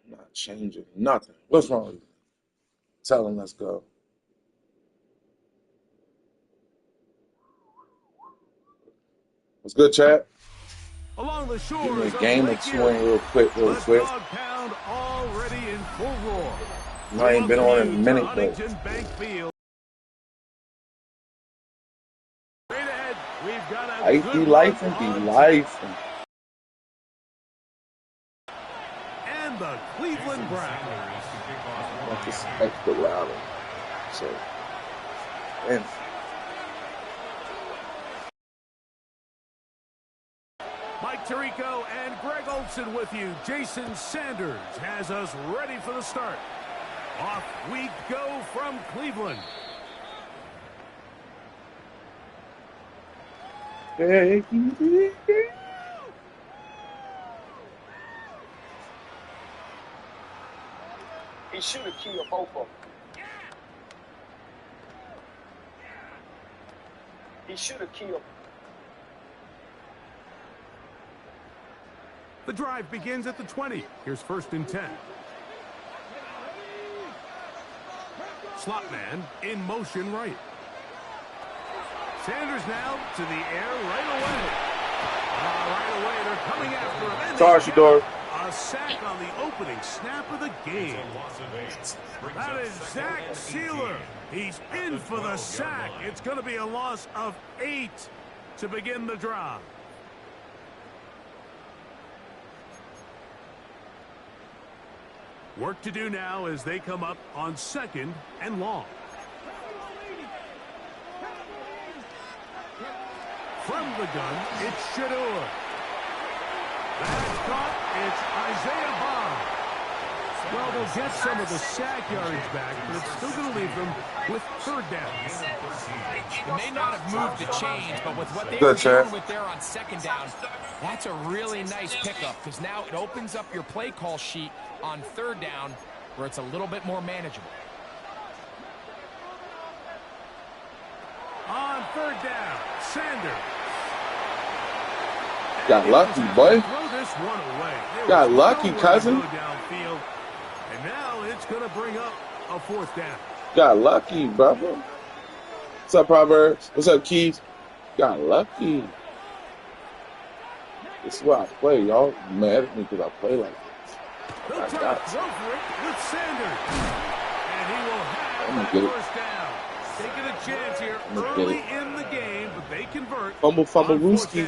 Not changing nothing. What's wrong with you? Tell him let's go. What's good, chat? Along the shores Give me a of game or Lake two in real quick. the dog pound already in full roar. I ain't been on in a minute, but Bank Field. Straight ahead, we've got a I be life and be life. And the Cleveland Browns. Like this extra louder. So, and Mike Tirico and Greg Olson with you. Jason Sanders has us ready for the start. Off we go from Cleveland. He should have killed both of them. He should have killed. The drive begins at the 20. Here's 1st and 10. Slot man in motion right. Sanders now to the air right away. Right away, they're coming after him. Charge your door. A sack on the opening snap of the game. That is Zach Sealer. He's in for the sack. It's going to be a loss of 8 to begin the drive. Work to do now as they come up on 2nd and long. From the gun, it's Shador. That's caught. It's Isaiah Bond. Well, they'll get some of the sack yardage back, but it's still going to leave them with 3rd down. They may not have moved the chains, but with what they were dealing with there on 2nd down, that's a really nice pickup because now it opens up your play call sheet on 3rd down where it's a little bit more manageable. On 3rd down, Sanders. Got lucky, boy. Throw this one away. Got lucky, cousin. Downfield, and now it's going to bring up a 4th down. Got lucky, brother. What's up, Proverbs? What's up, Keith? Got lucky. This is why I play. Y'all mad at me because I play like this. They'll try to throw for it with Sanders. And he will have the 1st down. Taking a chance here early in the game, but they convert. Fumble, Rooski.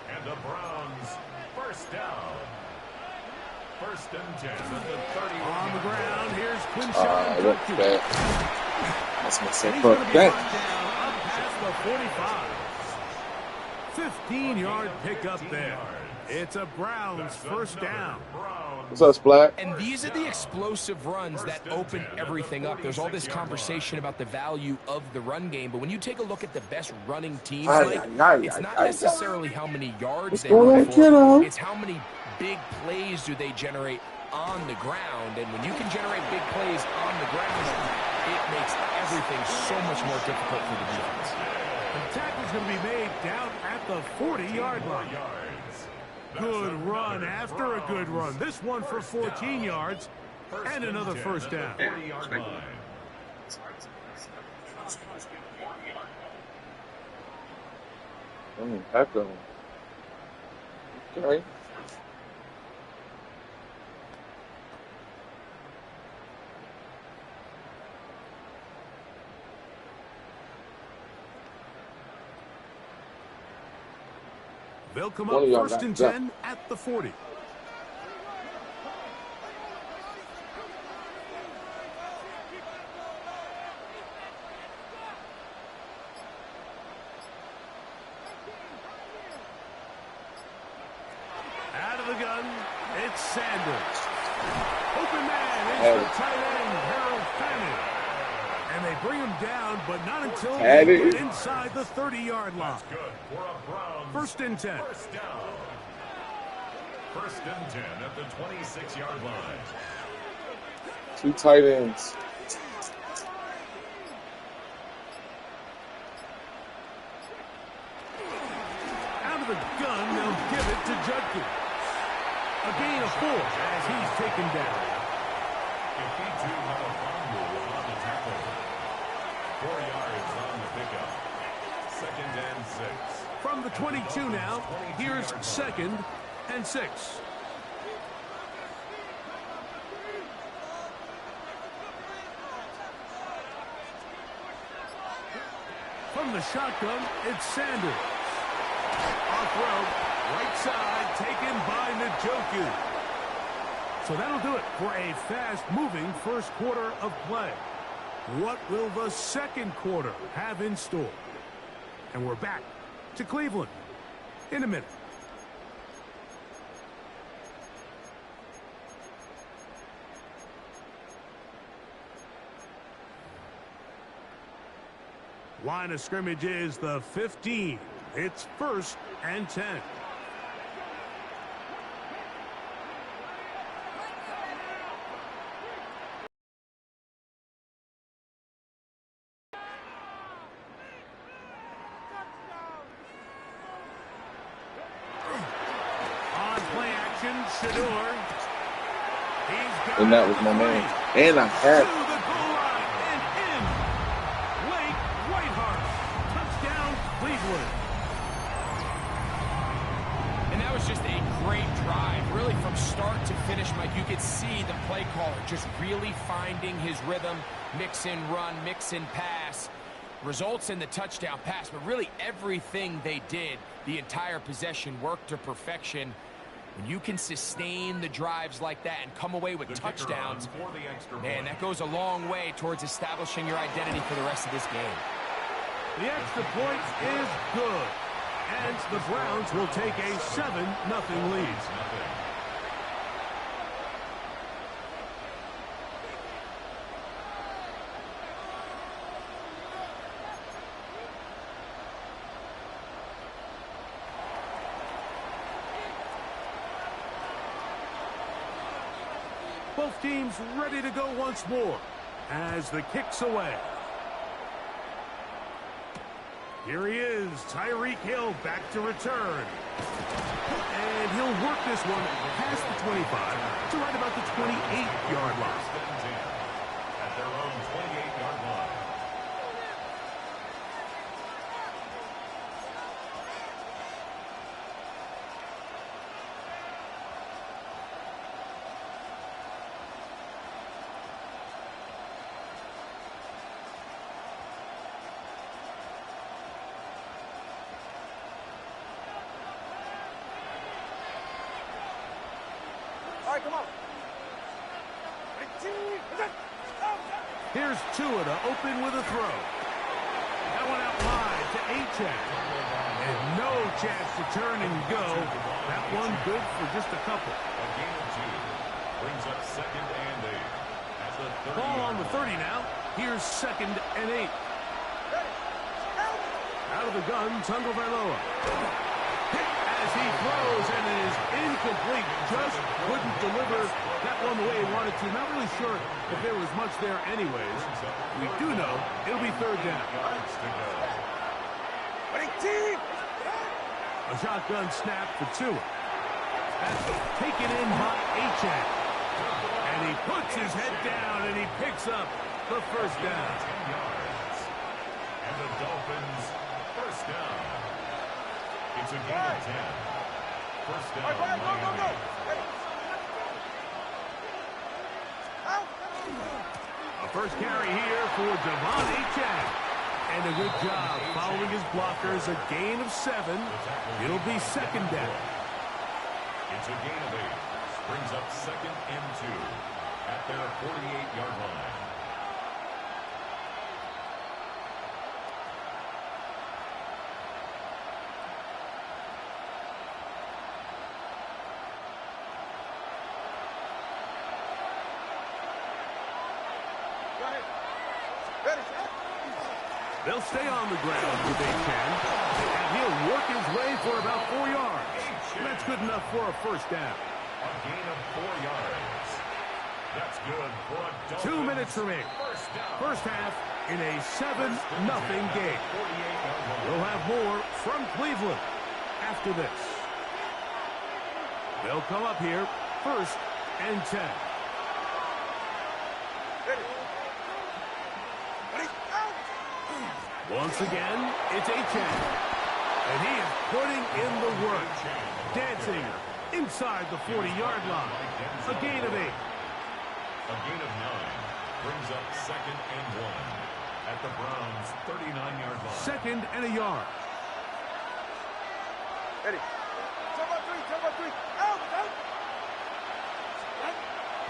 And the Browns 1st down. 1st and 10 at the 30. On the ground, here's Quinshawn. That's myself up past the 45. 15-yard pickup there. It's a Browns 1st down. What's up, Black? And these are the explosive runs that open everything up. There's all this conversation about the value of the run game, but when you take a look at the best running teams, it's not necessarily how many yards they run for, it's how many big plays do they generate on the ground. And when you can generate big plays on the ground, it makes everything so much more difficult for the defense. The tackle's going to be made down at the 40-yard line. Good run after a good run. This one for 14 yards and another 1st down. Echo. Okay. They'll come up 1st and 10 at the 40. Out of the gun, it's Sanders. Open man is the tight end, Harold Fanning. And they bring him down, but not until they get inside the 30-yard line. 1st and 10. 1st down. 1st and 10 at the 26-yard line. 2 tight ends. Out of the gun, they'll give it to Judkins. A gain of 4 as he's taken down. If he do have a fumble on the tackle. 4 yards on the pickup. 2nd and 6. From the 22 now, here's 2nd and 6. From the shotgun, it's Sanders. Off road, right side, taken by Njoku. So that'll do it for a fast-moving first quarter of play. What will the second quarter have in store? And we're back to Cleveland in a minute. Line of scrimmage is the 15. It's 1st and 10. On play action, Shador. And that was my man. And I had it. Just a great drive, really from start to finish, Mike. You could see the play caller just really finding his rhythm, mix in run, mix in pass, results in the touchdown pass, but really everything they did, the entire possession worked to perfection. When you can sustain the drives like that and come away with touchdowns, man, that goes a long way towards establishing your identity for the rest of this game. The extra point is good. And the Browns will take a 7-0 lead. Both teams ready to go once more as the kick's away. Here he is, Tyreek Hill back to return. And he'll work this one past the 25 to right about the 28-yard line. At their own 28-yard line. Come on. Here's Tua to open with a throw. That one out wide to Achane. And no chance to turn and go. That one good for just a couple. A gain of 2 brings up 2nd and 8. At the 30. Ball on the 30 now. Here's 2nd and 8. Out of the gun, Tagovailoa. As he throws, and it is incomplete. Just couldn't deliver that one the way he wanted to. Not really sure if there was much there anyways. We do know it'll be 3rd down. A shotgun snap for Tua. That's taken in by Achane. And he puts his head down, and he picks up the 1st down. And the Dolphins, 1st down. It's a gain of 10. 1st down, Miami. A first carry here for Devon Achane. And a good job following his blockers. A gain of 7. It'll be 2nd down. It's a gain of 8. Brings up 2nd and 2 at their 48-yard line. They'll stay on the ground if they can, and he'll work his way for about 4 yards. That's good enough for a 1st down. A gain of 4 yards. That's good for a Dolphins. 2 minutes remaining. First half in a 7-0 game. We'll have more from Cleveland after this. They'll come up here 1st and 10. Once again, it's Achane. And he is putting in the work. Dancing inside the 40-yard line. A gain of 8. A gain of 9 brings up 2nd and 1 at the Browns' 39-yard line. 2nd and a yard. Ready. 2-3. Out.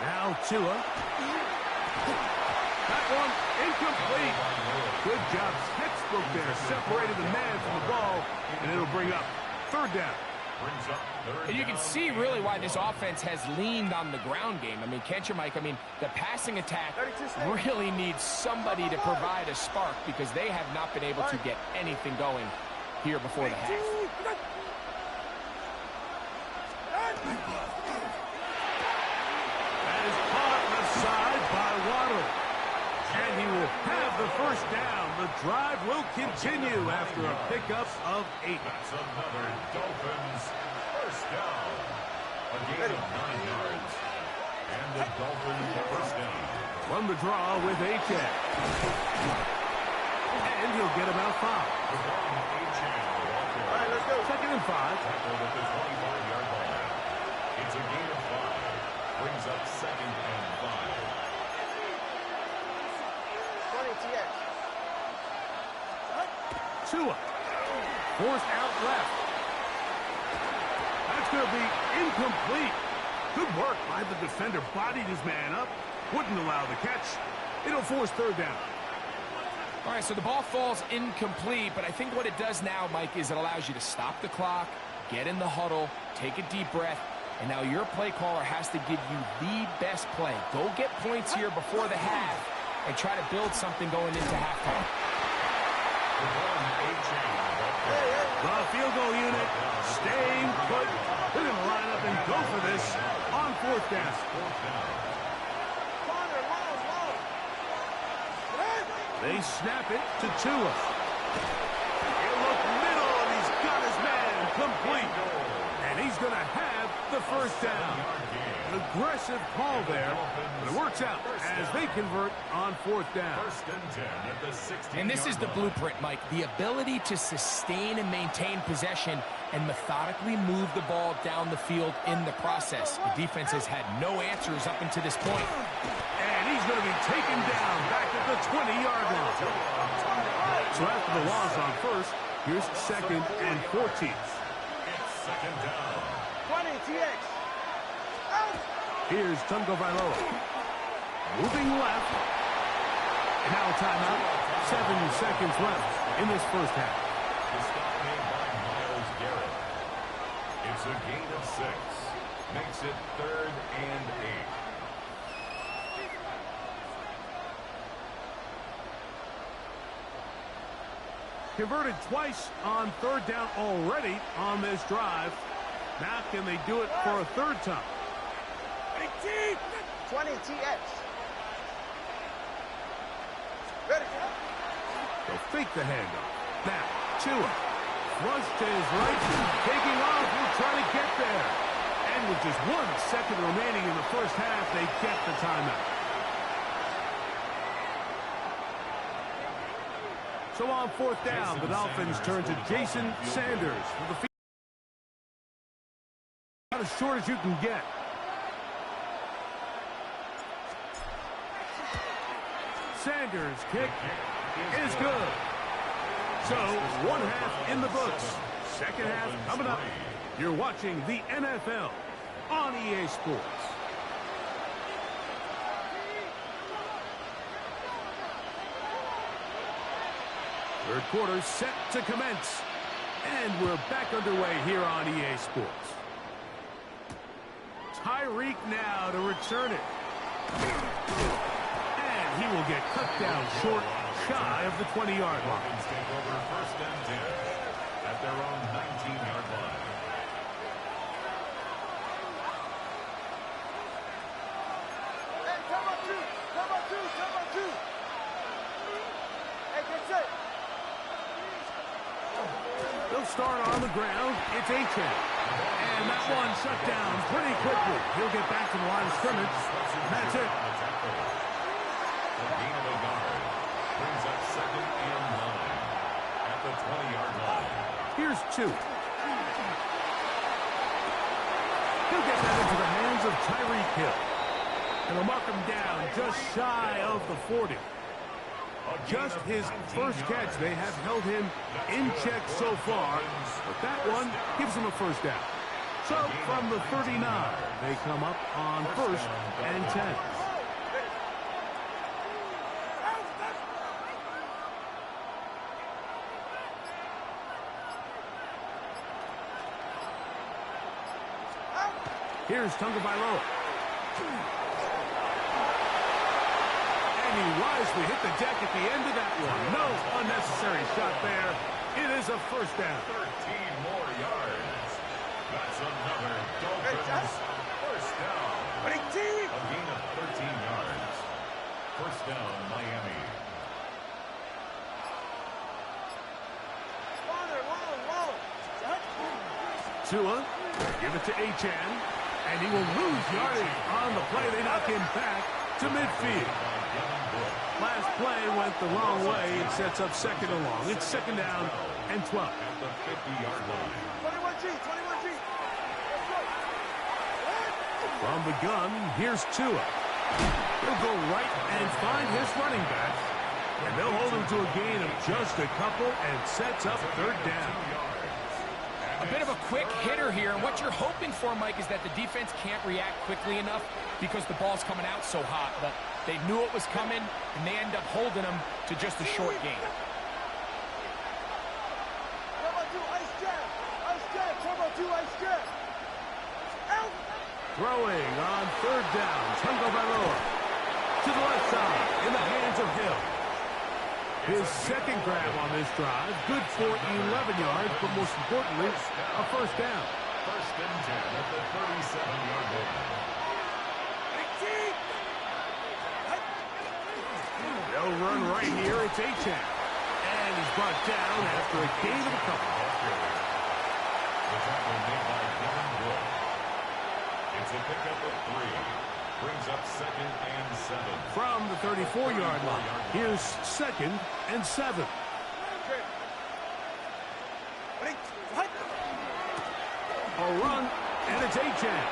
Now Tua. That one incomplete. Good job. Textbook there. Separated the man from the ball, and it'll bring up 3rd down. And you can see really why this offense has leaned on the ground game. I mean, can't you, Mike? I mean, the passing attack really needs somebody to provide a spark because they have not been able to get anything going here before the half. That is caught on the side by Waddle. And he will have the 1st down. The drive will continue after a pickup of 8. That's another Dolphins 1st down. A gain of 9 yards. And the Dolphins 1st down. Run the draw with Achane. And he'll get about 5. All right, let's go. 2nd and 5. Tackled at the 25-yard line. It's a gain of 5. Brings up 2nd and 5. 20 TX. Tua. Forced out left. That's going to be incomplete. Good work by the defender. Bodied his man up. Wouldn't allow the catch. It'll force 3rd down. All right, so the ball falls incomplete, but I think what it does now, Mike, is it allows you to stop the clock, get in the huddle, take a deep breath, and now your play caller has to give you the best play. Go get points here before the half and try to build something going into halftime. The field goal unit staying put. They're going to line up and go for this on 4th down. They snap it to Tua. He'll look middle, and he's got his man complete. And he's going to have the 1st down. An aggressive call there, but it works out as they convert on 4th down. 1st and 10 at the 16. And this is the blueprint, Mike. The ability to sustain and maintain possession and methodically move the ball down the field in the process. The defense has had no answers up until this point. And he's going to be taken down back at the 20-yard line. So after the loss on 1st, here's 2nd and 14. It's 2nd down. 20 TX. Here's Tungo Vailoa. Moving left. And now a timeout. 7 seconds left in this 1st half. The stop made by Myles Garrett. It's a gain of 6. Makes it 3rd and 8. Converted twice on 3rd down already on this drive. Now can they do it for a 3rd time? 20 TX. Ready. They'll fake the handoff. Now, Tua. Flush to his right. Taking off. He'll try to get there. And with just 1 second remaining in the 1st half, they get the timeout. So on 4th down, the Dolphins turn to Jason Sanders for the field. About as short as you can get. Sanders' kick is good. So 1 half in the books. 2nd half coming up. You're watching the NFL on EA Sports. Third quarter set to commence. And we're back underway here on EA Sports. Tyreek now to return it. And he will get cut down short, shy of the 20-yard line. Dolphins take over 1st and 10 at their own 19-yard line. Hey, come on, two. Hey, get set. They'll start on the ground. It's Achane. And that one shut down pretty quickly. He'll get back to the line of scrimmage. That's it. The gain of a yard brings up 2nd and 9 at the 20-yard line. Here's 2. He'll get that into the hands of Tyreek Hill. And they'll mark him down just shy of the 40. Just his first catch. They have held him in check so far, but that one gives him a first down. So from the 39, they come up on 1st and 10. Here's Tagovailoa. And he wisely hit the deck at the end of that one. No unnecessary shot there. It is a first down. 13 more yards. That's another Dolphins first down. A gain of 13 yards. First down, Miami. Tua, give it to Achane, and he will lose yardage on the play. They knock him back to midfield. Last play went the wrong way. It sets up 2nd and long. It's 2nd down and 12. At the 50-yard line. 21G, 21G. From the gun, here's Tua. He'll go right and find his running back, and they'll hold him to a gain of just a couple and sets up 3rd down. A bit of a quick hitter here, and what you're hoping for, Mike, is that the defense can't react quickly enough because the ball's coming out so hot, but they knew it was coming, and they end up holding them to just a short gain. Throwing on 3rd down, Tagovailoa to the left side in the hands of Hill. His 2nd grab on this drive, good for 11 yards, but most importantly, a first down. 1st and 10 at the 37-yard line. They'll run right here. It's Achane. And he's brought down after a gain of a couple. The tackle made by Kevin Wood. It's a pickup of 3. Brings up 2nd and 7. From the 34-yard line, here's 2nd and 7. A run, and it's Achane.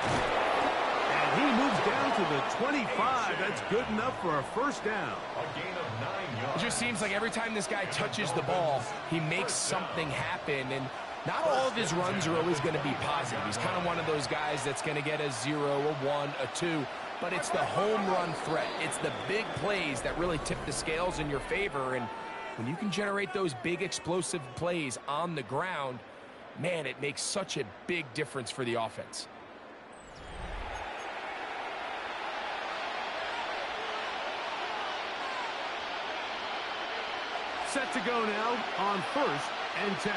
And he moves down to the 25. That's good enough for a first down. A gain of 9 yards. It just seems like every time this guy touches the ball, he makes something happen, and not all of his runs are always going to be positive. He's kind of one of those guys that's going to get a 0, a 1, a 2. But it's the home run threat. It's the big plays that really tip the scales in your favor. And when you can generate those big explosive plays on the ground, man, it makes such a big difference for the offense. Set to go now on 1st and 10.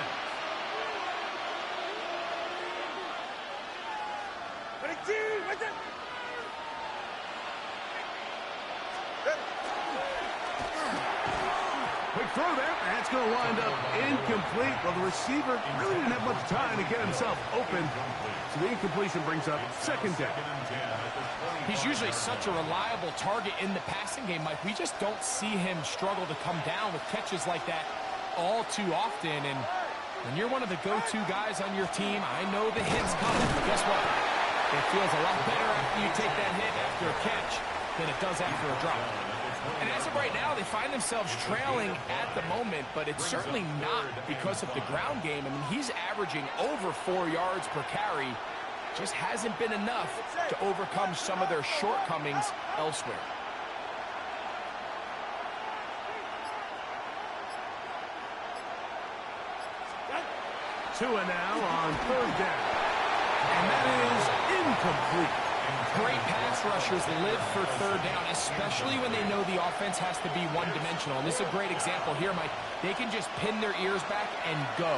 Quick throw there. That's going to wind up incomplete. Well, the receiver really didn't have much time to get himself open. So the incompletion brings up 2nd down. He's usually such a reliable target in the passing game, Mike. We just don't see him struggle to come down with catches like that all too often. And when you're one of the go-to guys on your team, I know the hit's coming, but guess what? It feels a lot better after you take that hit after a catch than it does after a drop. And as of right now, they find themselves trailing at the moment, but it's certainly not because of the ground game. I mean, he's averaging over 4 yards per carry. Just hasn't been enough to overcome some of their shortcomings elsewhere. Tua now on 3rd down. And that is incomplete. Great pass rushers live for 3rd down, especially when they know the offense has to be one-dimensional. And this is a great example here, Mike. They can just pin their ears back and go.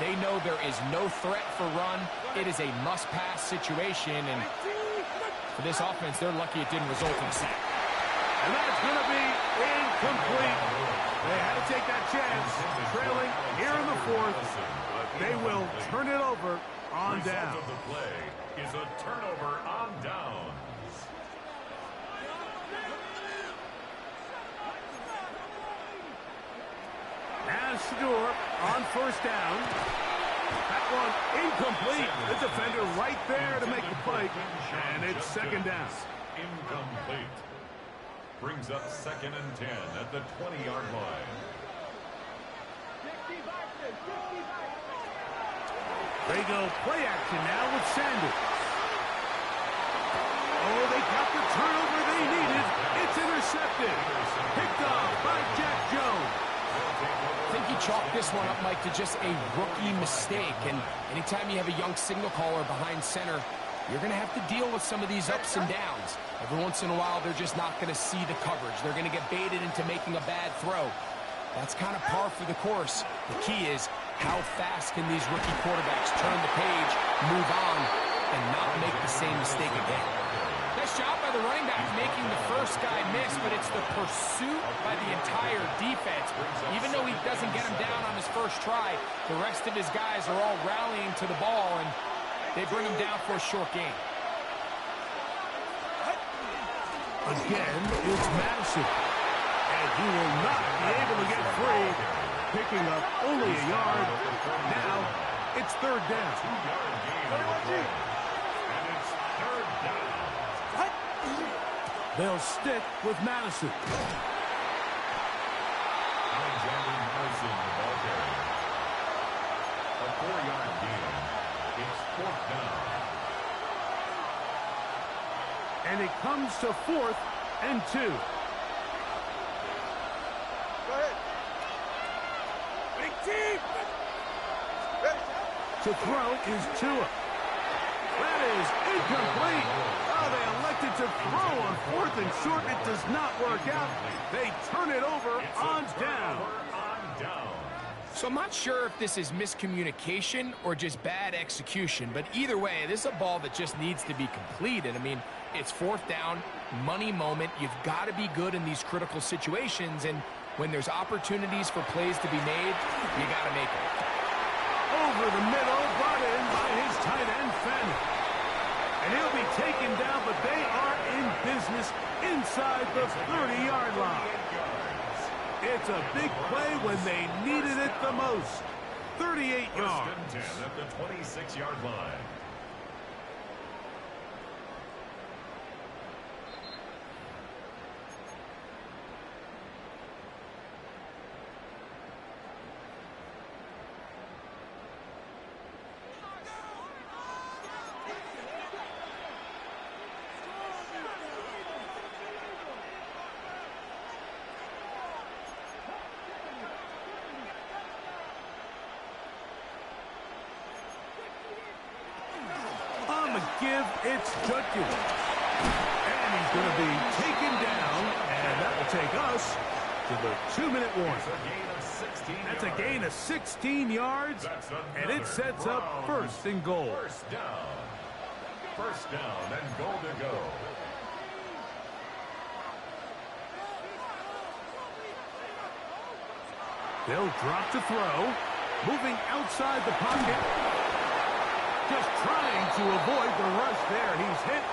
They know there is no threat for run. It is a must-pass situation, and for this offense, they're lucky it didn't result in a sack. And that's going to be incomplete. They had to take that chance, trailing here in the 4th, but they will turn it over on down. Result of the play is a turnover on downs. As Shador on first down. That one incomplete. The defender right there to make the play. And it's second down. Incomplete. Brings up 2nd and 10 at the 20-yard line. They go play action now with Sanders. Oh, they got the turnover they needed. It's intercepted. Picked off by Jack Jones. I think he chalked this one up, Mike, to just a rookie mistake. And anytime you have a young signal caller behind center, you're going to have to deal with some of these ups and downs. Every once in a while, they're just not going to see the coverage. They're going to get baited into making a bad throw. That's kind of par for the course. The key is how fast can these rookie quarterbacks turn the page, move on, and not make the same mistake again. Nice job by the running back making the first guy miss, but it's the pursuit by the entire defense. Even though he doesn't get him down on his first try, the rest of his guys are all rallying to the ball, and they bring him down for a short gain. Again, it's Madison. And he will not be able to get free. Picking up only a yard. Now, it's third down. 2-yard gain on the play. And it's third down. They'll stick with Madison. Alexander Madison, the ball carrier. A 4-yard gain. It's 4th down. And it comes to 4th and 2. Go ahead. Big team. Ready. To throw is Tua. That is incomplete. Oh, they elected to throw on 4th and short. It does not work out. They turn it over on down. So I'm not sure if this is miscommunication or just bad execution, but either way, this is a ball that just needs to be completed. I mean, it's 4th down, money moment. You've got to be good in these critical situations, and when there's opportunities for plays to be made, you got to make them. Over the middle, brought in by his tight end, Fannin. And he'll be taken down, but they are in business inside the 30-yard line. It's a big play when they needed it the most. 38 yards. First and 10 at the 26-yard line. Give, it's Judkins. And he's going to be taken down, and that will take us to the 2-minute warning. That's a gain of 16 yards, and it sets up 1st and goal. First down and goal to go. They'll drop to throw, moving outside the pocket. Just trying to avoid the rush there. He's hit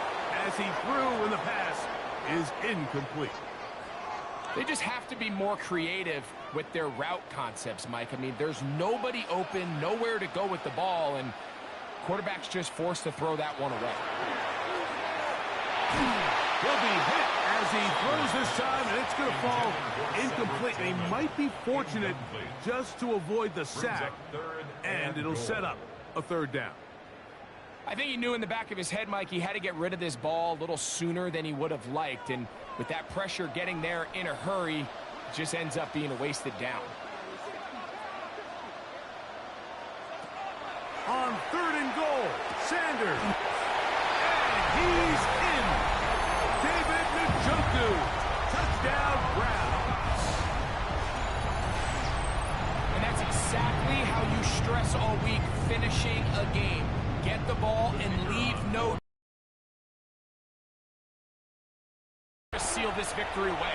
as he threw, and the pass is incomplete. They just have to be more creative with their route concepts, Mike. I mean, there's nobody open, nowhere to go with the ball, and quarterback's just forced to throw that one away. He'll be hit as he throws this time, and it's going to fall incomplete. They might be fortunate just to avoid the sack, and it'll set up a 3rd down. I think he knew in the back of his head, Mike, he had to get rid of this ball a little sooner than he would have liked. And with that pressure getting there in a hurry, it just ends up being a wasted down. On 3rd and goal, Sanders. And he's in. David Njoku. Touchdown, Browns. And that's exactly how you stress all week finishing a game. Get the ball and leave no to seal this victory away.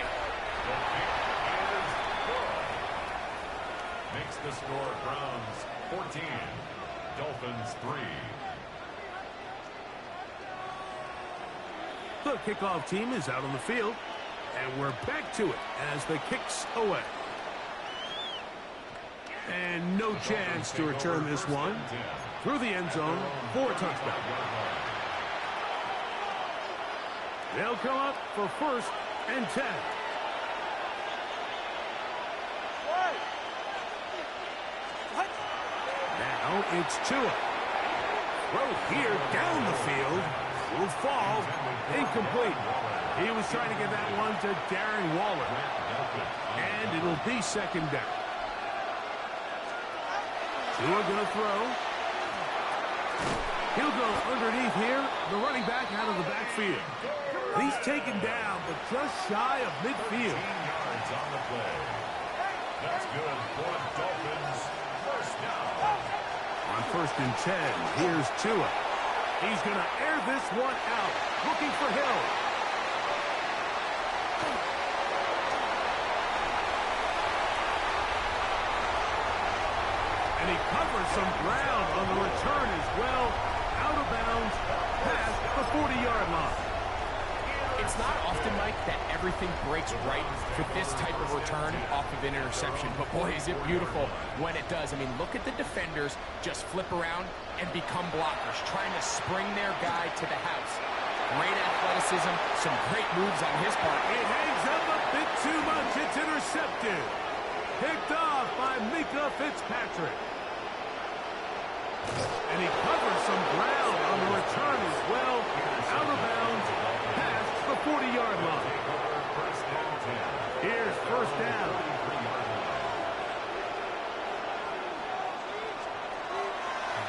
Makes the score Browns 14, Dolphins 3. The kickoff team is out on the field, and we're back to it as the kick's away. And no chance to return this one through the end zone for a touchdown. They'll come up for 1st and 10. Now it's Tua. Throw here down the field. Will fall. Incomplete. He was trying to get that one to Darren Waller. And it'll be 2nd down. Tua gonna throw. He'll go underneath here. The running back out of the backfield. He's taken down, but just shy of midfield. Yards on the play. That's good for Dolphins. 1st down. On 1st and 10, here's Tua. He's going to air this one out, looking for Hill. And he covers some ground on the return as well, out of bounds, past the 40-yard line. It's not often, Mike, that everything breaks right for this type of return off of an interception. But, boy, is it beautiful when it does. I mean, look at the defenders just flip around and become blockers, trying to spring their guy to the house. Great athleticism, some great moves on his part. It hangs up a bit too much. It's intercepted. Picked off by Mika Fitzpatrick. And he covers some ground on the return as well, out of bounds, past the 40-yard line. Here's 1st down.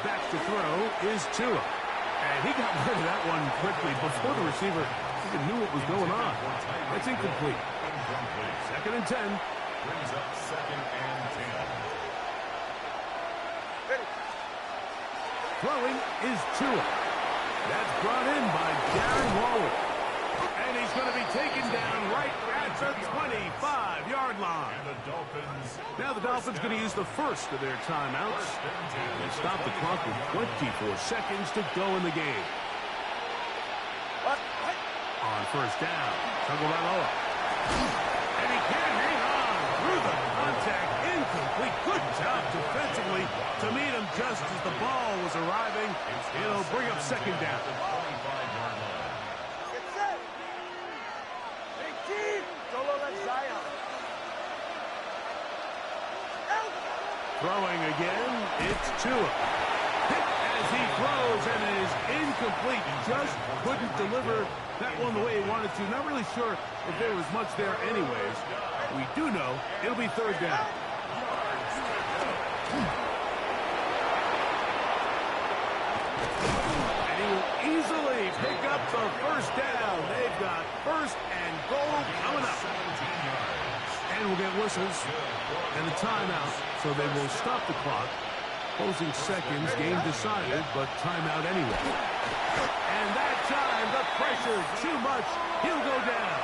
Back to throw is Tua. And he got rid of that one quickly before the receiver even knew what was going on. That's incomplete. 2nd and 10. Brings up 2nd and 10. Throwing is Tua. That's brought in by Darren Waller. And he's going to be taken down right at the 25-yard line. And the Dolphins. Now the Dolphins going to use the first of their timeouts. They stop the clock with 24 seconds to go in the game. On 1st down, Tagovailoa. And he can't hang on through the contact. Incomplete. Good job defensively to meet him just as the ball was arriving. It'll bring up 2nd down. Get set. Big team. Don't let Zion. Throwing again, it's Tua. Hit as he throws, and it is incomplete. Just couldn't deliver that one the way he wanted to. Not really sure if there was much there anyways. We do know it'll be 3rd down. And he will easily pick up the 1st down. They've got 1st and goal coming up. And we'll get whistles and a timeout, so they will stop the clock. Closing seconds, game decided, but timeout anyway. And that time, the pressure too much. He'll go down.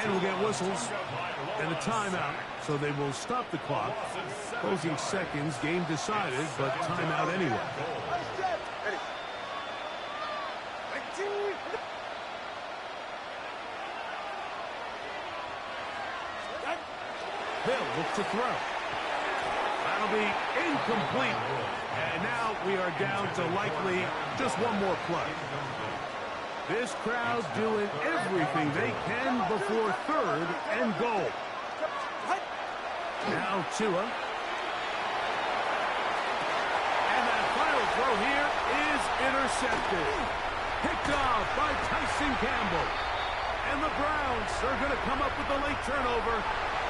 And we'll get whistles and a timeout, so they will stop the clock. Closing seconds, game decided, but timeout anyway. Hill looks to throw. That'll be incomplete. And now we are down to likely just one more play. This crowd doing everything they can before 3rd and goal. Now Tua. And that final throw here is intercepted. Picked off by Tyson Campbell. And the Browns are going to come up with a late turnover,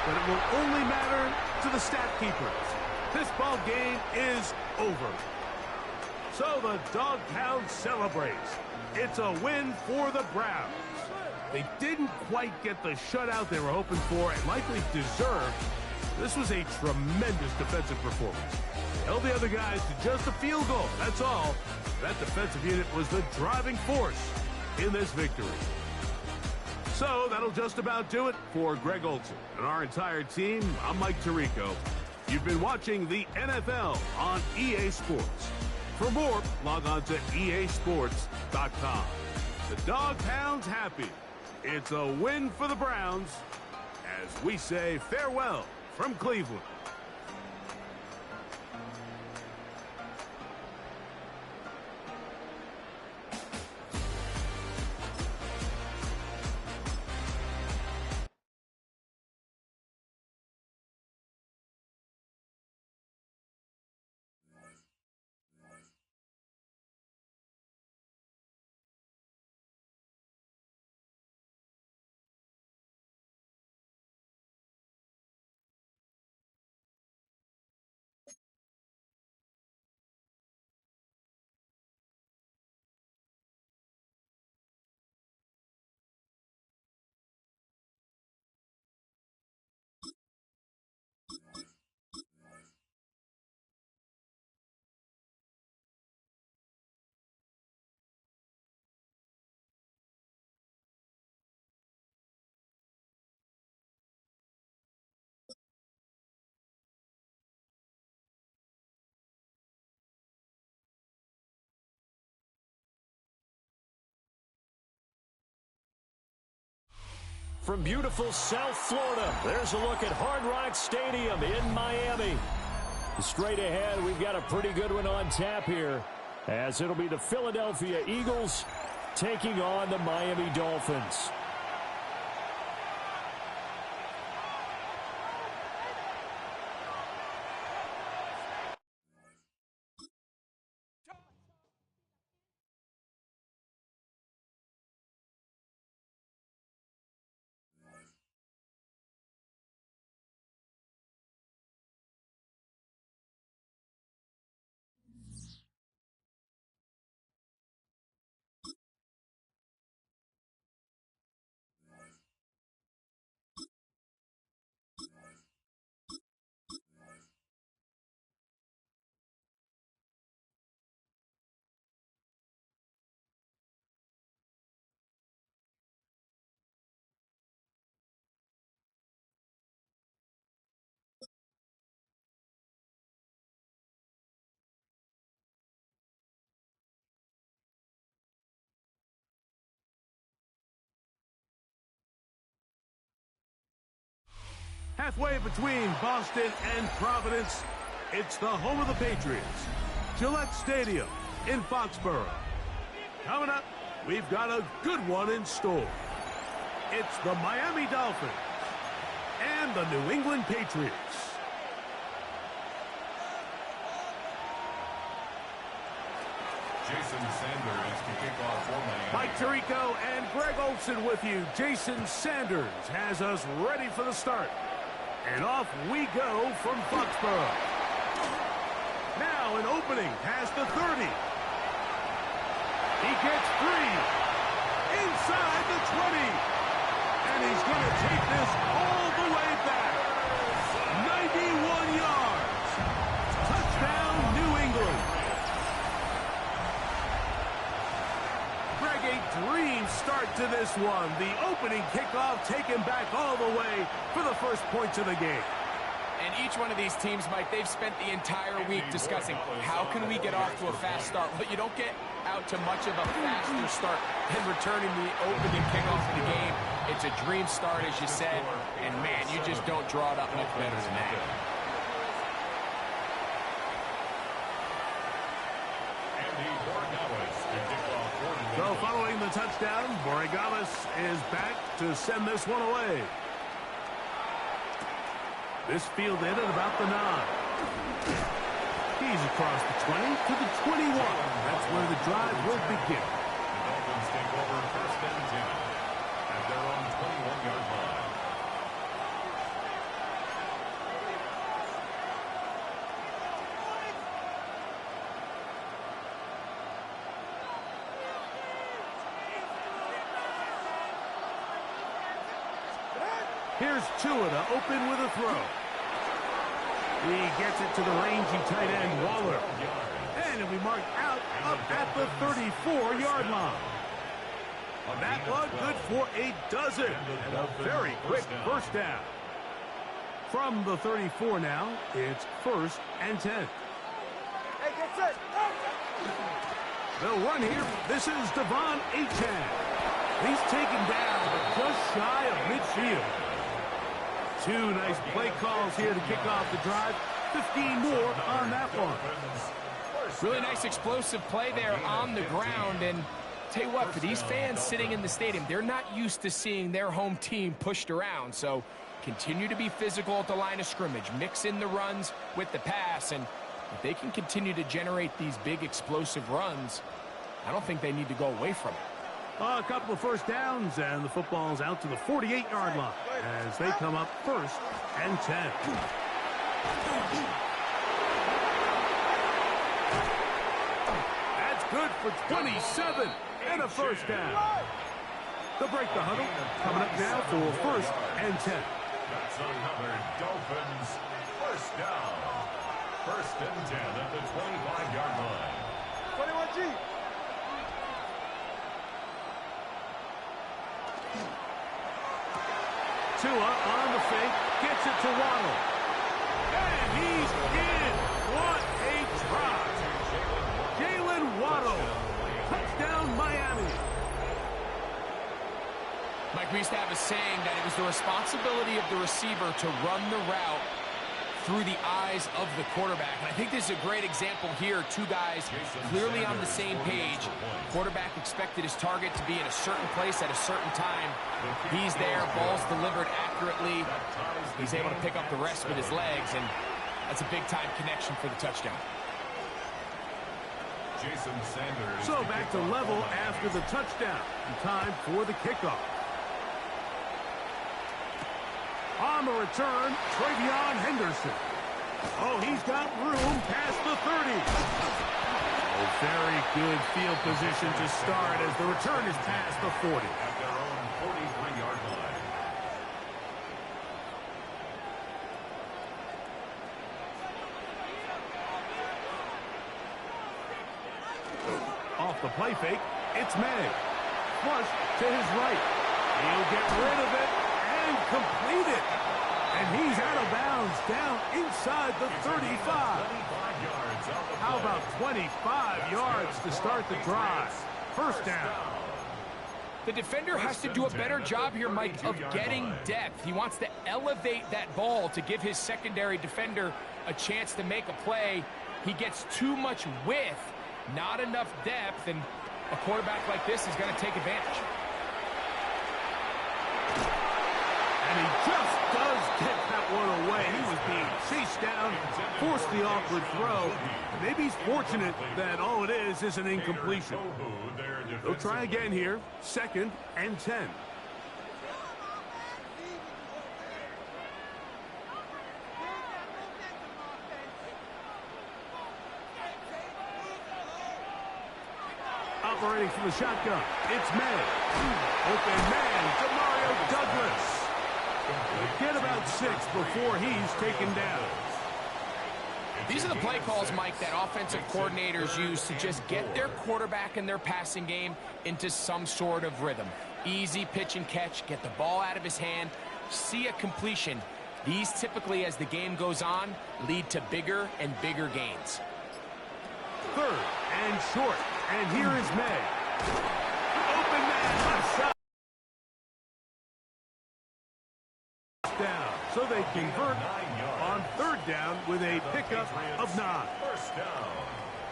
but it will only matter to the stat keepers. This ball game is over. So the Dog Pound celebrates. It's a win for the Browns. They didn't quite get the shutout they were hoping for and likely deserved. This was a tremendous defensive performance. They held the other guys to just a field goal, that's all. That defensive unit was the driving force in this victory. So that'll just about do it for Greg Olson and our entire team. I'm Mike Tirico. You've been watching the NFL on EA Sports. For more, log on to easports.com. The Dog Pound's happy. It's a win for the Browns as we say farewell from Cleveland. From beautiful South Florida, there's a look at Hard Rock Stadium in Miami. Straight ahead, we've got a pretty good one on tap here, as it'll be the Philadelphia Eagles taking on the Miami Dolphins. Halfway between Boston and Providence, it's the home of the Patriots, Gillette Stadium in Foxborough. Coming up, we've got a good one in store. It's the Miami Dolphins and the New England Patriots. Jason Sanders to kick off for Miami. Mike Tirico and Greg Olsen with you. Jason Sanders has us ready for the start. And off we go from Foxborough. Now an opening past the 30. He gets 3. Inside the 20. And he's going to take this all the way back. 91 yards. Touchdown, New England. Greg, a dream start to this one. The opening kickoff taken back all the way for the first points of the game. And each one of these teams, Mike, they've spent the entire week discussing how can we get off to a fast start. Well, you don't get out to much of a faster start than returning the opening kickoff of the game. It's a dream start, as you said, and man, you just don't draw it up much better than that. So following the touchdown, Borregales is back to send this one away. This fielded at about the 9. He's across the 20 to the 21. That's where the drive will begin. The Dolphins take over first and 10 at their own 21-yard line. Here's Tua to open with a throw. He gets it to the rangy tight end, Waller. And it'll be marked out up at the 34-yard line. That one good for a dozen and a very quick first down. From the 34 now, it's 1st and 10. Hey, get set. They'll run here. This is Devon Achane. He's taken down just shy of midfield. 2 nice play calls here to kick off the drive. 15 more on that one. Really nice explosive play there on the ground. And tell you what, for these fans sitting in the stadium, they're not used to seeing their home team pushed around. So continue to be physical at the line of scrimmage. Mix in the runs with the pass. And if they can continue to generate these big explosive runs, I don't think they need to go away from it. A couple of first downs, and the football's out to the 48-yard line as they come up 1st and 10. That's good for 27 and a first down. They'll break the huddle. Coming up now for 1st and 10. That's another Dolphins first down. 1st and 10 at the 25-yard line. 21G. Tua on the fake, gets it to Waddle. And he's in. What a drop. Jalen Waddle. Touchdown, Miami. Mike, we used to have a saying that it was the responsibility of the receiver to run the route through the eyes of the quarterback. And I think this is a great example here. 2 guys clearly on the same page. Quarterback expected his target to be in a certain place at a certain time. He's there, ball's delivered accurately. He's able to pick up the rest with his legs, and that's a big-time connection for the touchdown. Jason Sanders. So back to level after the touchdown. Time for the kickoff. On the return, Travion Henderson. Oh, he's got room past the 30. Oh, very good field position to start as the return is past the 40. At their own 43-yard line. Off the play fake, it's May. Flush to his right. He'll get rid of it and complete it. And he's out of bounds down inside the 35. How about 25 yards to start the drive? First down. The defender has to do a better job here, Mike, of getting depth. He wants to elevate that ball to give his secondary defender a chance to make a play. He gets too much width, not enough depth, and a quarterback like this is going to take advantage. And he just does get that one away. He was being chased down, forced the awkward throw. Maybe he's fortunate that all it is an incompletion. They'll try again here. 2nd and 10. Operating from the shotgun, it's May. Open man, Demario Douglas. Get about 6 before he's taken down. These are the play calls, Mike, that offensive coordinators use to just get their quarterback and their passing game into some sort of rhythm. Easy pitch and catch, get the ball out of his hand, see a completion. These typically, as the game goes on, lead to bigger and bigger gains. 3rd and short, and here is May. Open man, left side. Down, so they convert on 3rd down with a pickup of 9. First down.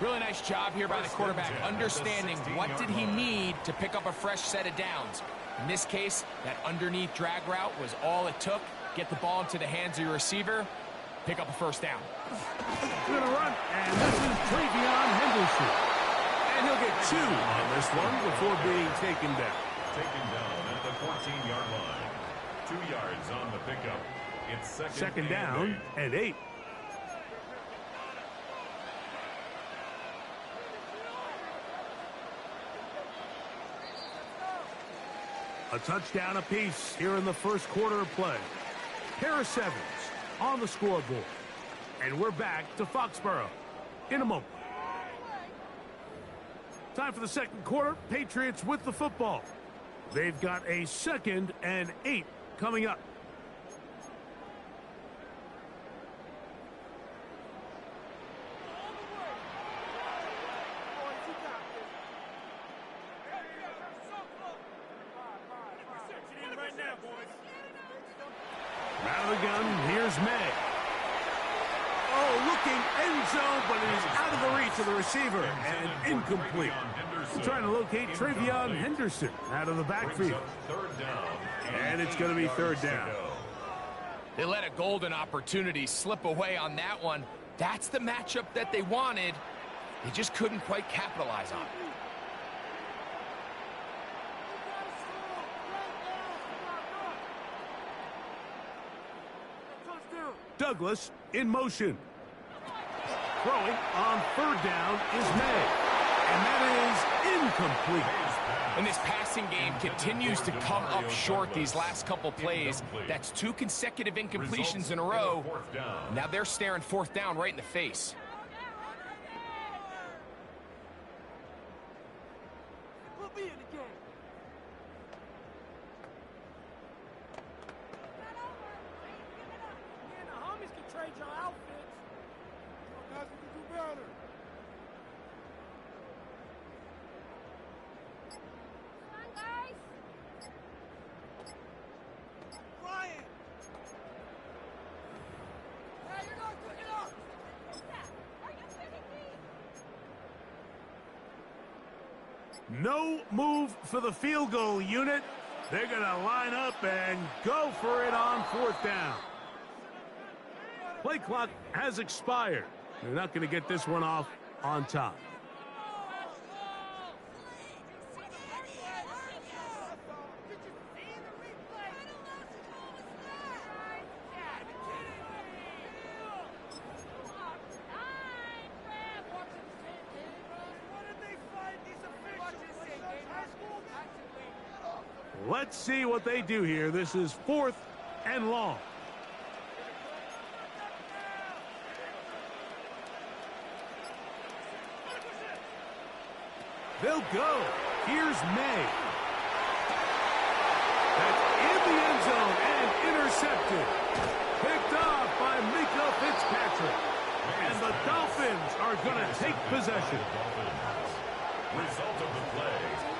Really nice job here by the quarterback, understanding what did he need to pick up a fresh set of downs. In this case, that underneath drag route was all it took. Get the ball into the hands of your receiver, pick up a first down. Going to run, and this is Travion Henderson. And he'll get 2 on this one before being taken down. Taken down at the 14-yard line. 2 yards on the pickup. It's second down and 8. A touchdown apiece here in the first quarter of play. Pair of 7s on the scoreboard. And we're back to Foxborough in a moment. Time for the second quarter. Patriots with the football. They've got a 2nd and 8 coming up. Out of the gun, here's May. Oh, looking end zone, but it is out of the reach of the receiver and incomplete. Trying to locate Travion Henderson out of the backfield. And it's going to be third down. They let a golden opportunity slip away on that one. That's the matchup that they wanted. They just couldn't quite capitalize on it. Douglas in motion. Throwing on third down is May. And that is incomplete. And this passing game continues to come up short these last couple plays. That's 2 consecutive incompletions in a row. Now they're staring fourth down right in the face. We'll be in the game. Me and the homies can trade your outfits. Guys, we can do better. No move for the field goal unit. They're going to line up and go for it on fourth down. Play clock has expired. They're not going to get this one off on time. Let's see what they do here. This is 4th and long. They'll go. Here's May. That's in the end zone and intercepted. Picked off by Mika Fitzpatrick. And the Dolphins are going to take possession. Result of the play.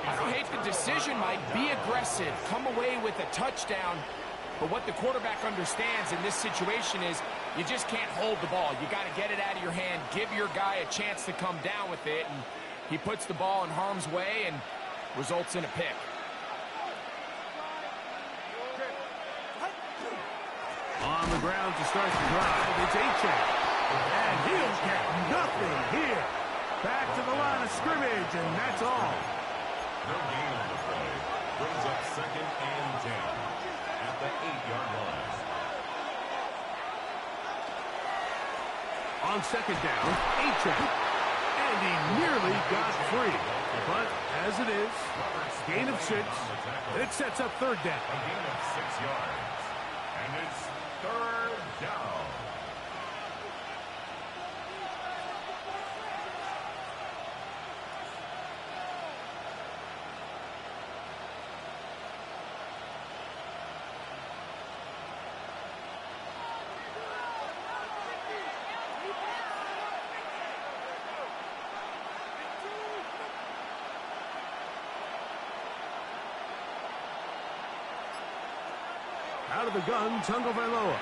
I don't hate the decision, Mike. Be aggressive. Come away with a touchdown. But what the quarterback understands in this situation is you just can't hold the ball. You got to get it out of your hand. Give your guy a chance to come down with it. And he puts the ball in harm's way and results in a pick. On the ground to start the drive, it's Achane. And he'll get nothing here. Back to the line of scrimmage, and that's all. No gain on the play. Brings up 2nd and 10 at the 8-yard line. On 2nd down, Achane. And he nearly got free. But as it is, gain of 6. It sets up third down. A gain of 6 yards. And it's third down. Out of the gun, Tagovailoa.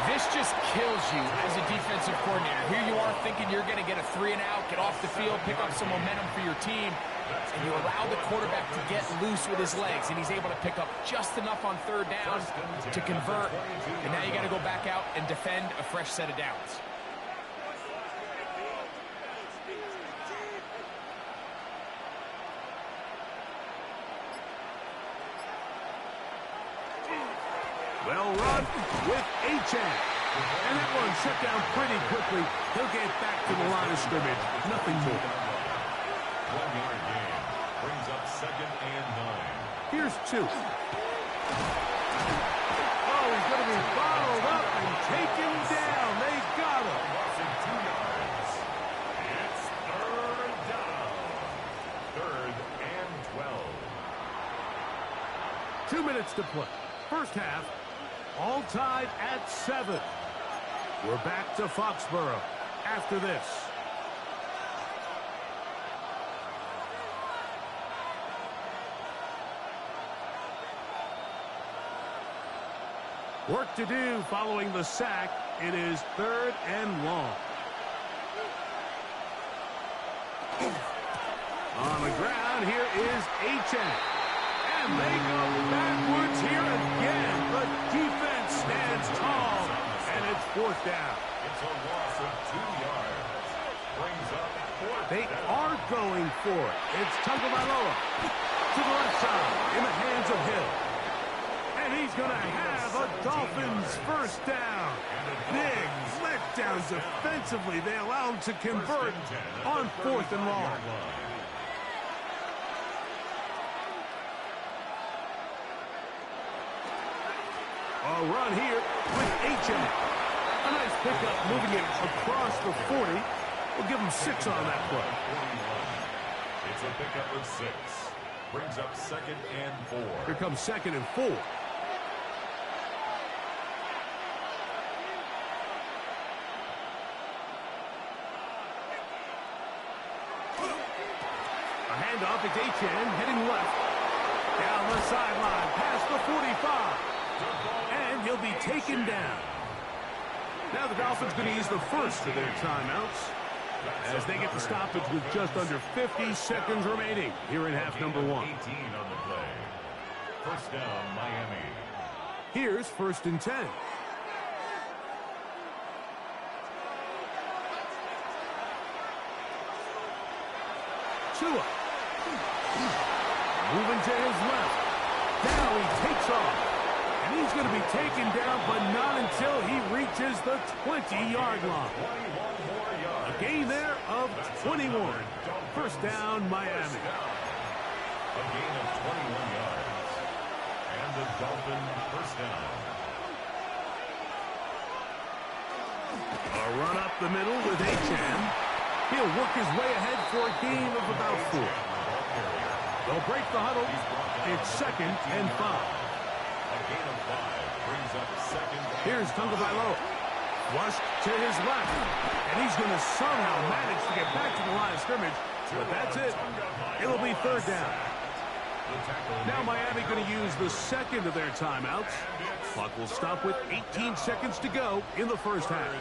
This just kills you as a defensive coordinator. Here you are thinking you're going to get a 3-and-out, get off the field, pick up some momentum for your team, and you allow the quarterback to get loose with his legs, and he's able to pick up just enough on third down to convert, and now you got to go back out and defend a fresh set of downs. Well run with Achane. And that one shut down pretty quickly. He'll get back to the line of scrimmage. Nothing more. 1-yard gain. Brings up 2nd and 9. Here's 2. Oh, he's going to be followed up and taken down. They got him. Crossing 2 yards. It's third down. 3rd and 12. 2 minutes to play. First half, all tied at 7. We're back to Foxborough after this. Work to do following the sack. It is 3rd and long. On the ground, here is H.N. And they go backwards here again. The defense stands tall, and it's 4th down. It's a loss of 2 yards. Brings up 4th They down. are going for it. It's Tagovailoa to the left side in the hands of Hill. And he's going to have a Dolphins first down. Big letdowns defensively. They allow him to convert on 4th and long. A run here with H.M. A nice pickup moving it across the 40. We'll give him 6 on that play. It's a pickup of 6. Brings up 2nd and 4. Here comes 2nd and 4. A handoff. It's H.N. heading left. Down the sideline, past the 45. And he'll be taken down. Now the Dolphins going to use the first of their timeouts as they get the stoppage with just under 50 seconds remaining here in half number 1. 18 on the play. First down, Miami. Here's 1st and 10. Tua. Moving to his left. Now he takes off. And he's going to be taken down, but not until he reaches the 20-yard line. A gain there of 21. First down, Miami. A gain of 21 yards. And the Dolphins first down. A run up the middle with H.N. He'll work his way ahead for a gain of about 4. They'll break the huddle. It's 2nd and 5. A gain of 5 brings up 2nd. Here's Tagovailoa. Flush to his left. And he's going to somehow manage to get back to the line of scrimmage. But that's it. It'll be 3rd down. Now Miami going to use the 2nd of their timeouts. Clock will stop with 18 seconds to go in the first half.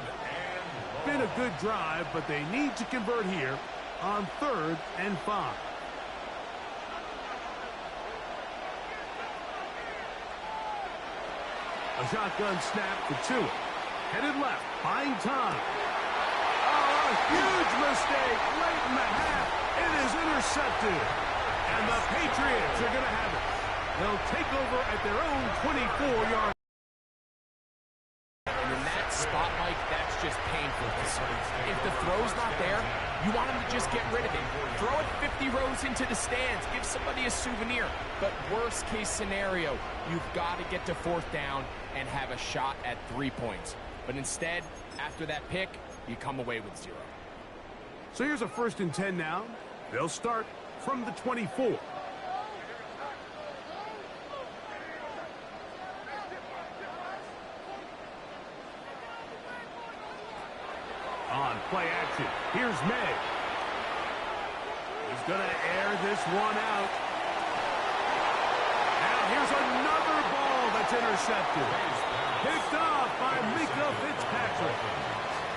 Been a good drive, but they need to convert here on 3rd and 5. A shotgun snap for Tua. Headed left, buying time. Oh, a huge mistake late in the half. It is intercepted. And the Patriots are going to have it. They'll take over at their own 24-yard. And in that spot, Mike, that's just painful. If the throw's not there, you want him to just get rid of it. Throw it 50 rows into the stands. Give somebody a souvenir. But worst case scenario, you've got to get to 4th down and have a shot at 3 points. But instead, after that pick, you come away with 0. So here's a 1st and 10 now. They'll start from the 24. On play action, here's May. He's going to air this one out. Now here's another ball that's intercepted. Picked off by Mika Fitzpatrick.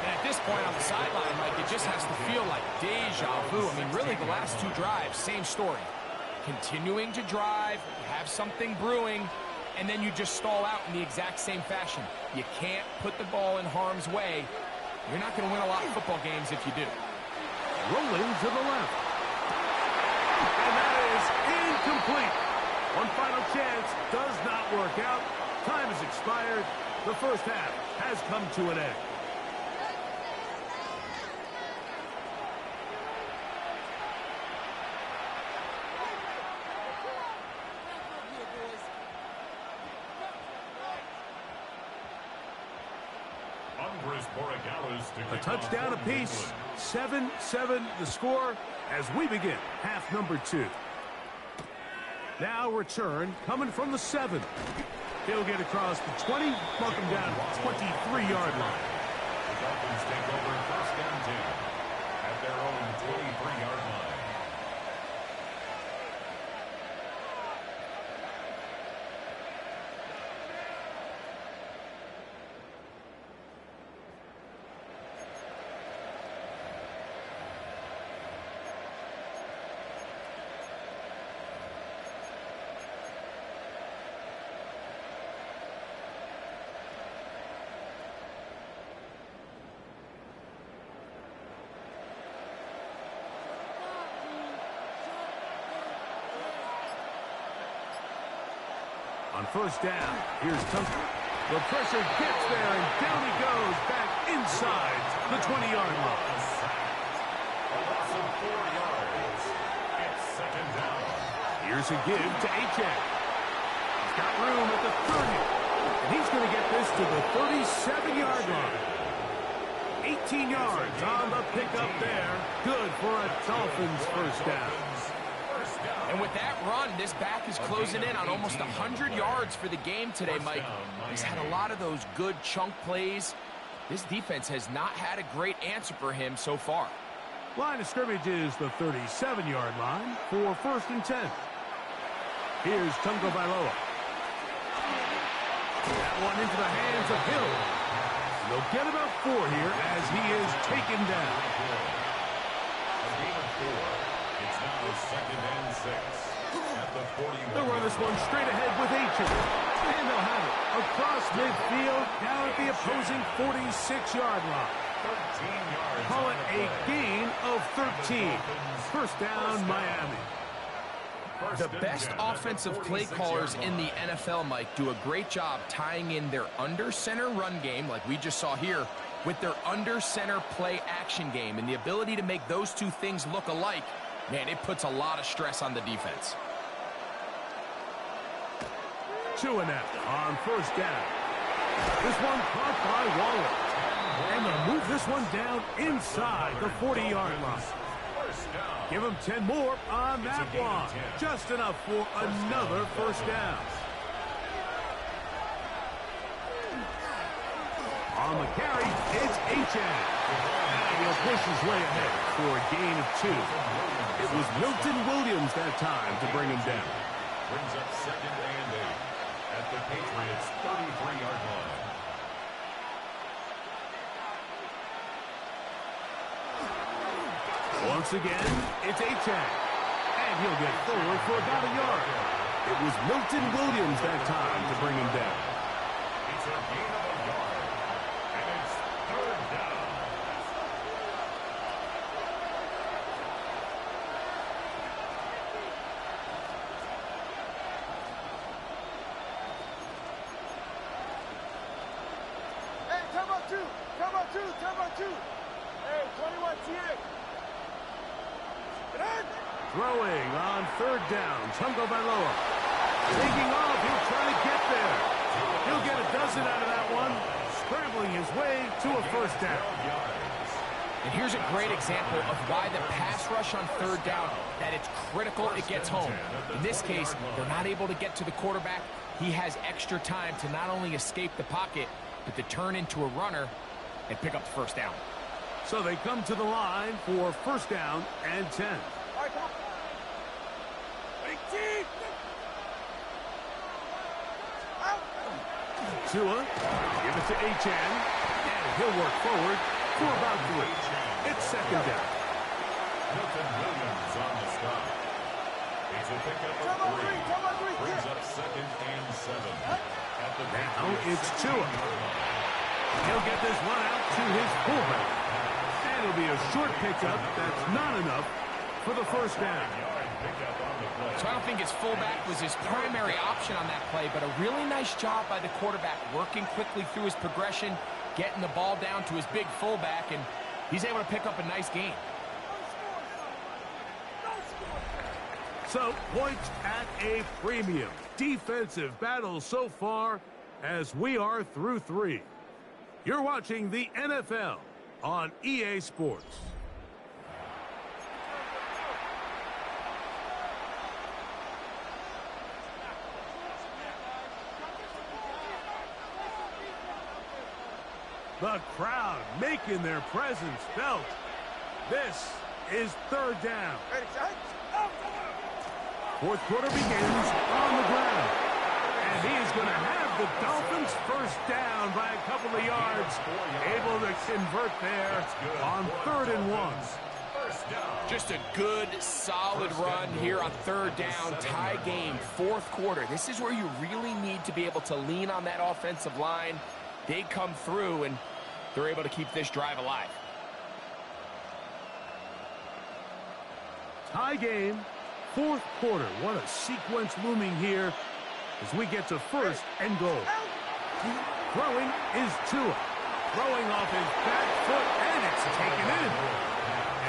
And at this point on the sideline, Mike, it just has to feel like deja vu. I mean, really, the last 2 drives, same story. Continuing to drive, have something brewing, and then you just stall out in the exact same fashion. You can't put the ball in harm's way. You're not going to win a lot of football games if you do. Rolling to the left. And that is incomplete. One final chance does not work out. Time has expired. The first half has come to an end. A touchdown apiece. 7-7 the score as we begin half number 2. Now return coming from the 7. He'll get across the 20, mark him down 23-yard line. The Dolphins take over 1st and 10 at their own 23-yard line. On first down, here's Tunker. The pressure gets there, and down he goes back inside the 20-yard line. Loss of 4 yards. It's second down. Here's a give to Achane. He's got room at the 30. And he's going to get this to the 37-yard line. 18 yards on the pickup there. Good for a Dolphins first down. And with that run, this back is closing in on almost 100 yards for the game today, Mike. He's had a lot of those good chunk plays. This defense has not had a great answer for him so far. Line of scrimmage is the 37-yard line for 1st and 10. Here's Tungo Bailoa. That one into the hands of Hill. They'll get about 4 here as he is taken down. A gain of 4. It's now 2nd and 6 at the 41. They'll run this one straight ahead with Achane. And they'll have it across midfield down at the opposing 46-yard line. 13 yards. Call it a gain of 13. First down, Miami. The best offensive play callers in the NFL, Mike, do a great job tying in their under-center run game, like we just saw here, with their under-center play action game. And the ability to make those two things look alike, man, it puts a lot of stress on the defense. 2 and out on first down. This one caught by Waller. And they'll move this one down inside the 40-yard line. Give him 10 more on that one. Just enough for another first down. On the carry, it's Achane. And he'll push his way ahead for a gain of 2. It was Milton Williams that time to bring him down. Brings up 2nd and 8 at the Patriots' 33-yard line. Once again, it's Achane. And he'll get forward for about a yard. It was Milton Williams that time to bring him down. It's a gain of a yard. And it's 3rd down. Hey, time out 2. Time out 2. Time out 2. Hey, 21's here. Throwing on 3rd down, Tungo Bailoa. Taking off, he'll try to get there. He'll get a dozen out of that one, scrambling his way to a first down. And here's a great example of why the pass rush on 3rd down, that it's critical it gets home. In this case, they're not able to get to the quarterback. He has extra time to not only escape the pocket, but to turn into a runner and pick up the first down. So they come to the line for first down and 10. All right, come on. Tua, give it to Achane, and he'll work forward for about 3. It's 2nd down. Milton Williams on the stop. It's a pickup of 3. Brings up 2nd and 7 at the Now it's Tua. He'll get this one out to his fullback. And it'll be a short pickup that's not enough for the first down. So I don't think his fullback was his primary option on that play, but a really nice job by the quarterback working quickly through his progression, getting the ball down to his big fullback, and he's able to pick up a nice gain. So points at a premium. Defensive battle so far as we are through 3. You're watching the NFL on EA Sports. The crowd making their presence felt. This is 3rd down. Ready, set. 4th quarter begins on the ground. And he is going to have the Dolphins first down by a couple of yards. Able to convert there on 3rd and 1. Just a good, solid run here on 3rd down. Tie game, 4th quarter. This is where you really need to be able to lean on that offensive line. They come through, and they're able to keep this drive alive. Tie game, 4th quarter. What a sequence looming here as we get to first and goal. Throwing is Tua. Throwing off his back foot, and it's taken in.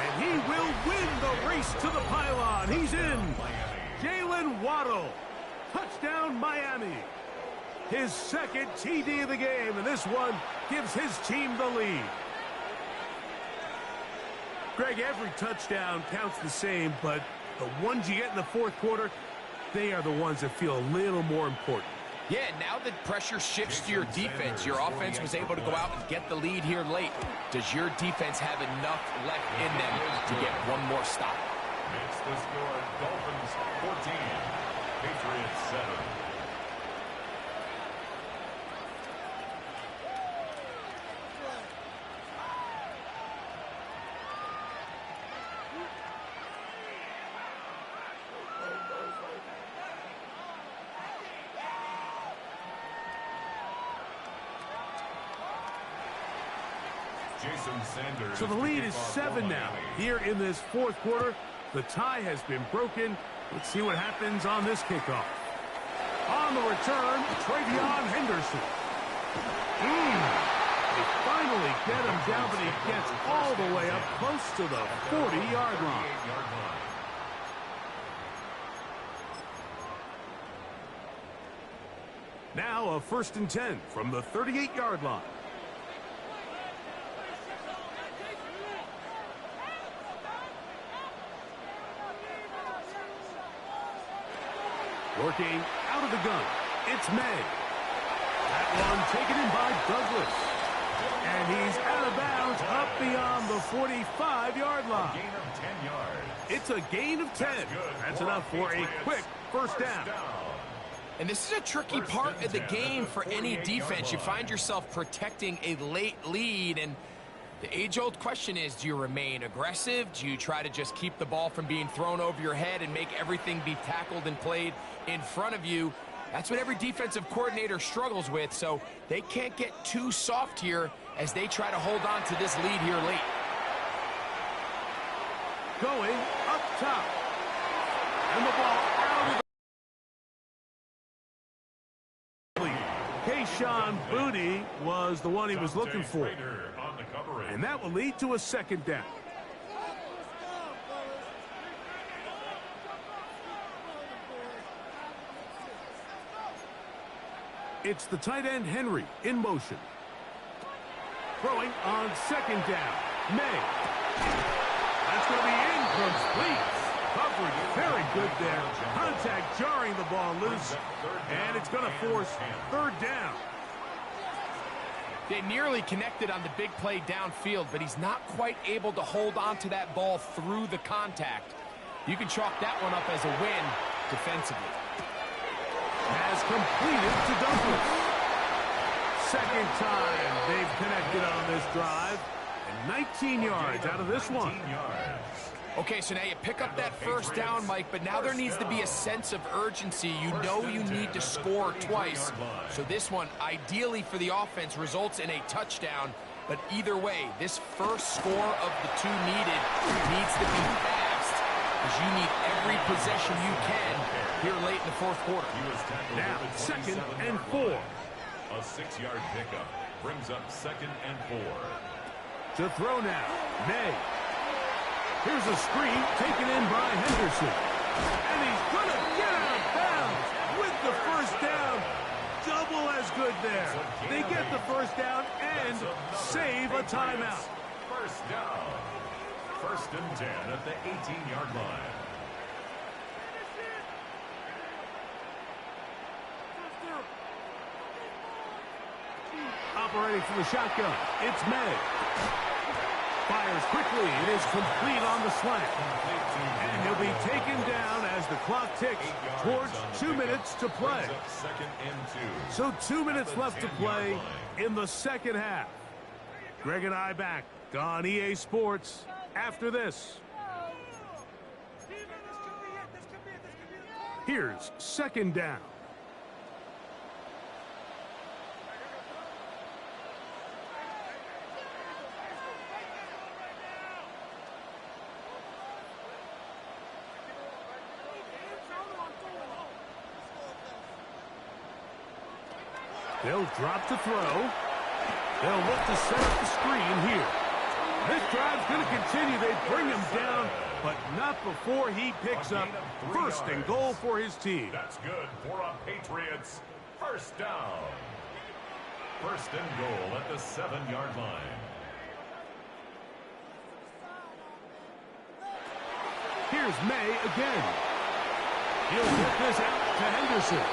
And he will win the race to the pylon. He's in. Jalen Waddle. Touchdown, Miami. His second TD of the game, and this one gives his team the lead. Greg, every touchdown counts the same, but the ones you get in the fourth quarter, they are the ones that feel a little more important. Yeah, now that pressure shifts to your defense, your offense was able to go out and get the lead here late. Does your defense have enough left in them to get one more stop? It's the score, Dolphins 14, Patriots 7. So the lead is 7 now. Here in this fourth quarter, the tie has been broken. Let's see what happens on this kickoff. On the return, Travion Henderson. They finally get him down, but he gets all the way up close to the 40-yard line. Now a 1st and 10 from the 38-yard line. Working out of the gun, it's May. That one taken in by Douglas. And he's out of bounds up beyond the 45-yard line. Gain of 10 yards. It's a gain of 10. That's enough for a quick first down. And this is a tricky part of the game for any defense. You find yourself protecting a late lead, and the age-old question is, do you remain aggressive? Do you try to just keep the ball from being thrown over your head and make everything be tackled and played in front of you? That's what every defensive coordinator struggles with, so they can't get too soft here as they try to hold on to this lead here late. Going up top. And the ball out of the lead. Kayshon Boutte was the one he was looking for. And that will lead to a 2nd down. It's the tight end Henry in motion. Throwing on 2nd down. May. That's going to be incomplete. Coverage very good there. Contact jarring the ball loose. And it's going to force 3rd down. They nearly connected on the big play downfield, but he's not quite able to hold on to that ball through the contact. You can chalk that one up as a win defensively. Has completed to Douglas. 2nd time they've connected on this drive. And 19 yards out of this one. Okay, so now you pick up that 1st down, Mike, but now there needs to be a sense of urgency. You know you need to score twice. So this one, ideally for the offense, results in a touchdown. But either way, this first score of the 2 needs to be fast, because you need every possession you can here late in the fourth quarter. Now, 2nd and 4. A 6-yard pickup brings up 2nd and 4. To throw now, May. Here's a screen taken in by Henderson. And he's going to get out of bounds with the 1st down. Double as good there. They get the 1st down and save a timeout. 1st down. 1st and 10 at the 18-yard line. Operating from the shotgun, it's May. Fires quickly. It is complete on the slant. And he'll be taken down as the clock ticks towards 2 minutes to play. So 2 minutes left to play in the 2nd half. Greg and I back on EA Sports after this. Here's 2nd down. They'll drop to throw. They'll look to set up the screen here. This drive's going to continue. They bring him down, but not before he picks up first and goal for his team. That's good for a Patriots first down. First and goal at the 7-yard line. Here's May again. He'll get this out to Henderson.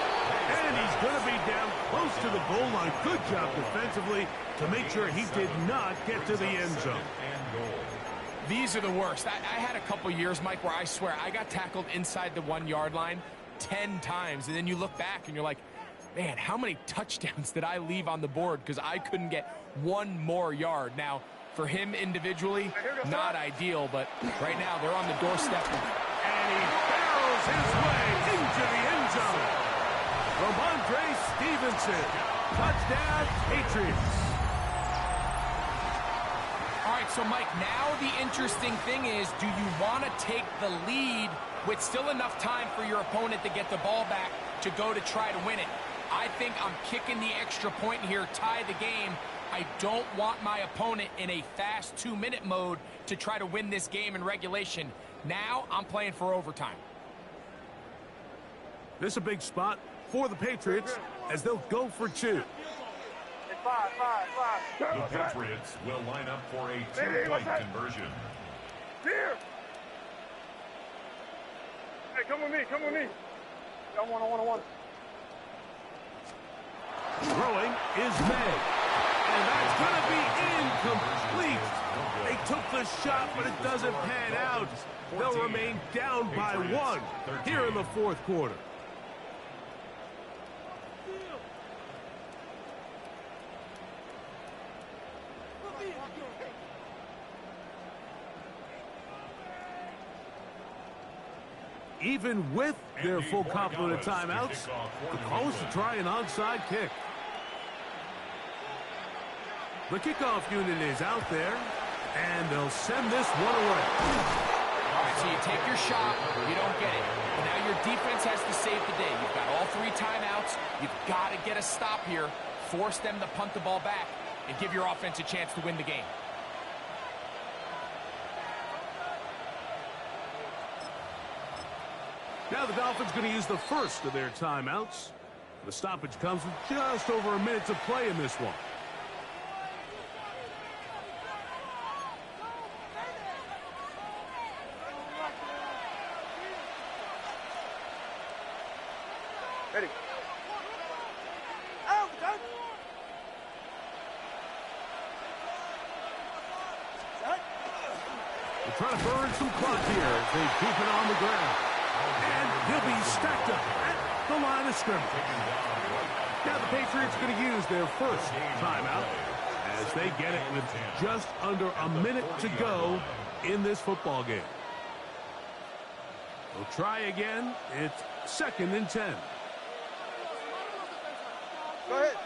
And he's going to be down close to the goal line. Good job defensively to make sure he did not get to the end zone. These are the worst. I had a couple years, Mike, where I swear I got tackled inside the 1-yard line 10 times. And then you look back and you're like, man, how many touchdowns did I leave on the board because I couldn't get one more yard? Now, for him individually, not ideal, but right now they're on the doorstep. And he barrels his way into the end zone. Ramondre Stevenson, touchdown, Patriots. All right, so Mike, now the interesting thing is, do you want to take the lead with still enough time for your opponent to get the ball back to go to try to win it? I think I'm kicking the extra point here, tie the game. I don't want my opponent in a fast 2-minute mode to try to win this game in regulation. Now I'm playing for overtime. This is a big spot for the Patriots as they'll go for 2. The Patriots will line up for a 2-point conversion. Here! Hey, come with me, come with me. Got one. Throwing is May. And that's going to be incomplete. They took the shot, but it doesn't pan out. They'll remain down by 1 here in the 4th quarter. Even with their full complement of timeouts, the call is to try an onside kick. The kickoff unit is out there, and they'll send this one away. All right, so you take your shot, you don't get it. But now your defense has to save the day. You've got all 3 timeouts. You've got to get a stop here, force them to punt the ball back, and give your offense a chance to win the game. Now the Dolphins going to use the first of their timeouts. The stoppage comes with just over a minute to play in this one. Ready. They're trying to burn some clock here as they keep it on the ground. And he'll be stacked up at the line of scrimmage. Now the Patriots are going to use their first timeout as they get it with just under a minute to go in this football game. They'll try again. It's 2nd and 10. Go ahead.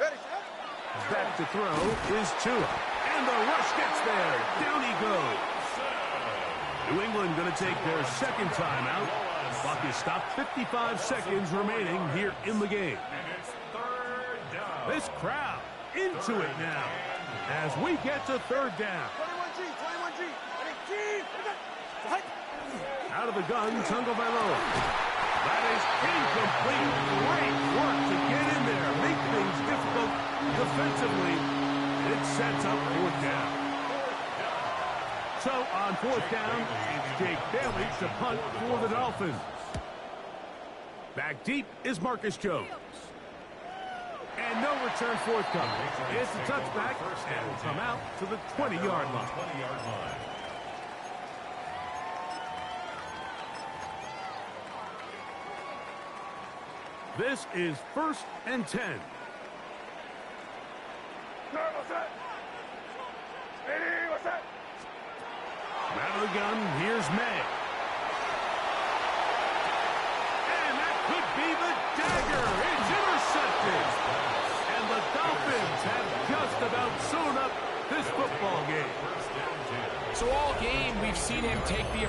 Ready, set. Back to throw is Tua. And the rush gets there. Down he goes. New England going to take their 2nd timeout. Clock is stopped. 55 seconds remaining here in the game. This crowd into it now as we get to 3rd down. 21G. Out of the gun, Tagovailoa. That is incomplete. Great work to get in there, make things difficult defensively. It sets up 4th down. So on 4th down, it's Jake Bailey to punt for the Dolphins. Back deep is Marcus Jones. And no return forthcoming. It's a touchback and will come out to the 20-yard line. This is 1st and 10. Out of the gun, here's May. And that could be the dagger. It's intercepted. And the Dolphins have just about sewn up this football game. So all game, we've seen him take the